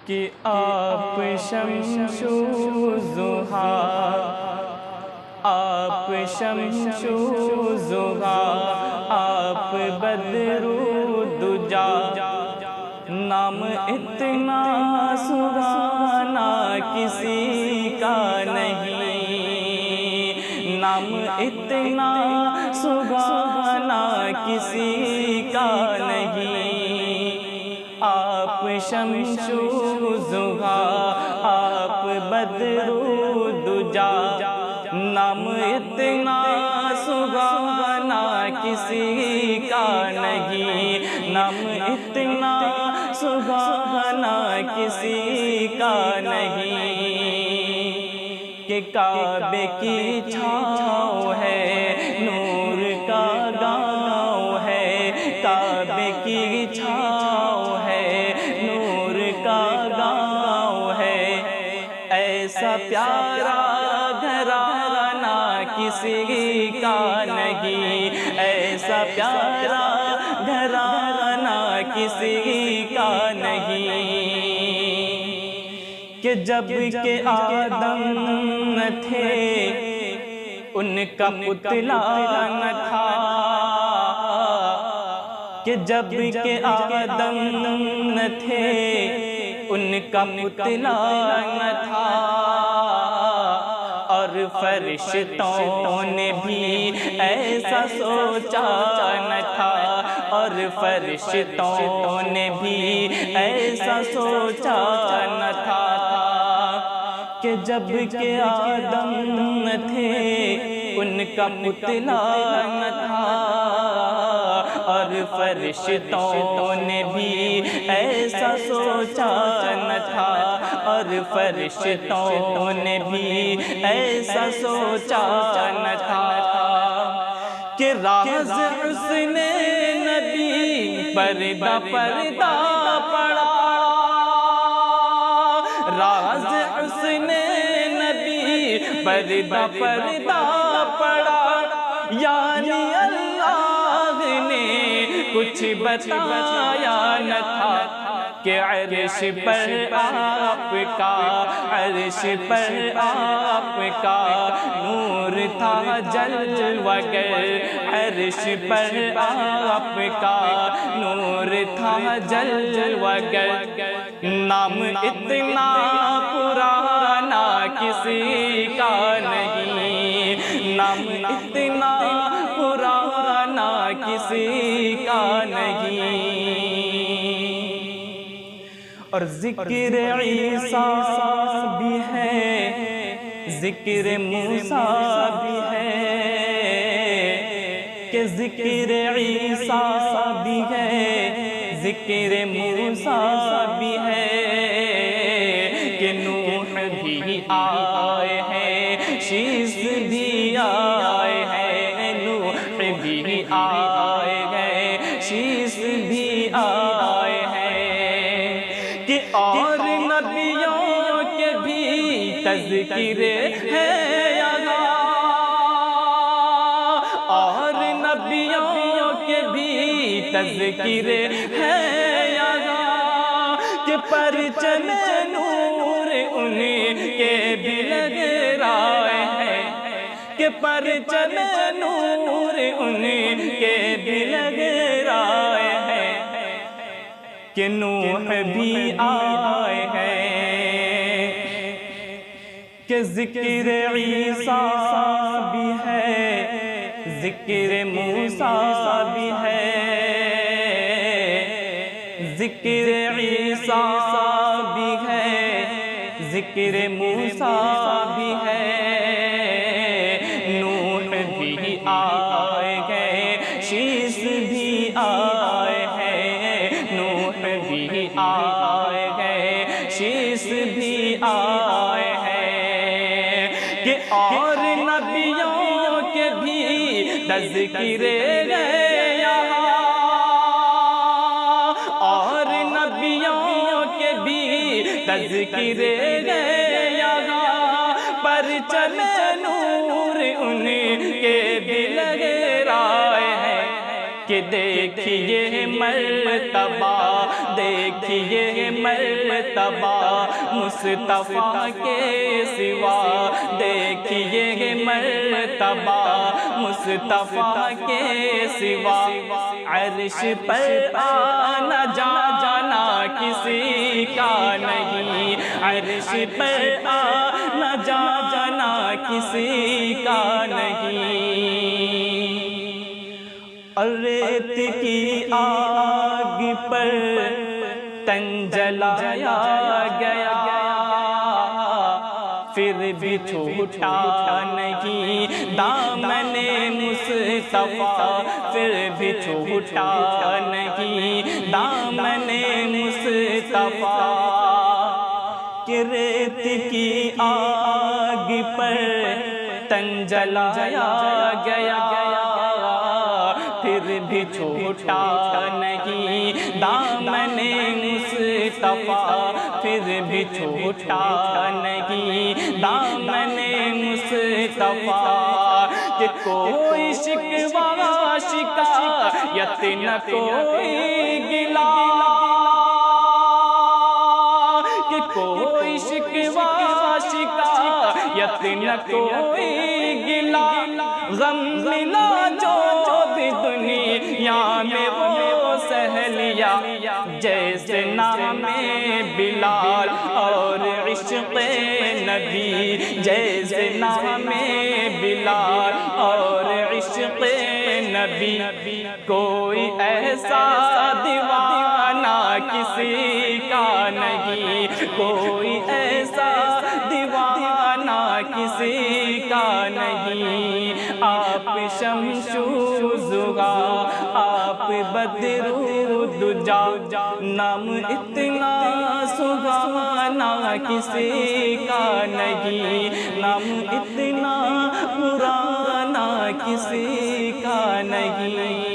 کہ آپ شمس و ضحیٰ، آپ شمس و ضحیٰ، آپ بدر و دجا، نام اتنا سہانا کسی کا نہیں، نام اتنا سہانا کسی کا نہیں۔ آپ شمس و ضحیٰ، آپ بدر و دجا، نام اتنا سہانا کسی کا نہیں، نام اتنا سہانا کسی کا نہیں۔ کہ کعبے کی چھاؤں ہے، نور کا گاؤں ہے، کعبے کی چھاؤں ہے، نور کا گاؤں ہے، ایسا پیارا گھرانہ کسی کا نہیں، ایسا پیارا گھرانہ کسی کا نہیں۔ کہ جب کہ آدم نہ تھے ان کا پتلا نہ تھا، کہ جب کہ آدم نہ تھے ان کا پتلا نہ تھا، اور فرشتوں نے بھی ایسا سوچا نہ تھا، اور فرشتوں نے بھی ایسا سوچا نہ تھا، کہ جب کہ آدم نہ تھے ان کا پتلا نہ تھا، اور فرشتوں نے بھی ایسا سوچا نہ تھا، اور فرشتوں نے بھی ایسا سوچا نہ تھا، کہ راز حسن نبی پردہ پردہ پڑا، راز حسن نبی پردہ پردہ پڑا، یعنی اللہ نے کچھ بتایا نہ تھا، کہ عرش پر آپ کا، عرش پر آپ کا نور تھا جلوہ گر، عرش پر آپ کا نور تھا جلوہ گر، نام اتنا پرانا کسی کا نہیں، نام اتنا پرانا کسی کا نہیں۔ اور ذکر عیسیٰ بھی ہے، ذکر موسیٰ بھی ہے، کہ ذکر عیسیٰ بھی ہے، ذکر موسیٰ بھی ہے، کہ نوح بھی آئے ہیں، شیس بھی آئے ہیں، نوح بھی آئے ہیں، شیس بھی آئے ہیں، کہ اور نبیوں کے بھی تذکر ہے یہاں، اور نبیوں کے بھی تذکر ہے یہاں، کہ پرچم نور ان کے بھی لگ رہے ہیں، کہ پرچم نور ان کے بھی لگ رہے ہیں، کہ نوح بھی آئے ہیں، کہ ذکر عیسیٰ بھی ہے، ذکر موسیٰ بھی ہے، ذکر عیسیٰ بھی ہے، ذکر موسیٰ بھی ہے، نوح بھی آئے گئے، شیس بھی آئے ہیں، نوح بھی آئے گئے، شیس بھی آئے ہیں، کہ اور نبیوں کے بھی تذکر ہے یہاں، اور نبیوں کے بھی تذکر ہے یہاں، پرچم نور ان کے بھی لگ رہے ہیں، کہ دیکھیے مرتبہ دیکھیے مرتبہ مصطفیٰ کے سوا دیکھیے مرتبہ مصطفیٰ کے سوا عرش پر آنا جانا کسی کا نہیں عرش پر آنا جانا کسی کا نہیں اور ریت کی آگ پر تن جلایا گیا پھر بھی چھوٹا نہیں دامن مصطفیٰ پھر بھی چھوٹا نہیں دامن مصطفیٰ کہ ریت کی آگ پر تن جلایا گیا پھر بھی چھوٹا نہیں دامن مصطفیٰ پھر بھی چھوٹا نہیں دامن مصطفیٰ کہ کوئی شکوہ شکایت نہ کوئی گلا کہ کوئی شکوہ شکایت نہ کوئی گلا غم ملا جو بھی دنیا میں وہ سہ لیا جیسے نام بلال اور عشق نبی جیسے نام بلال اور عشق نبی کوئی ایسا دیوانہ کسی کا نہیں کوئی ایسا دیوانہ کسی کا نہیں آپ شمس و ضحیٰ آپ بدر و دجا نام اتنا سہانا کسی کا نہیں نام اتنا پرانا کسی کا نہیں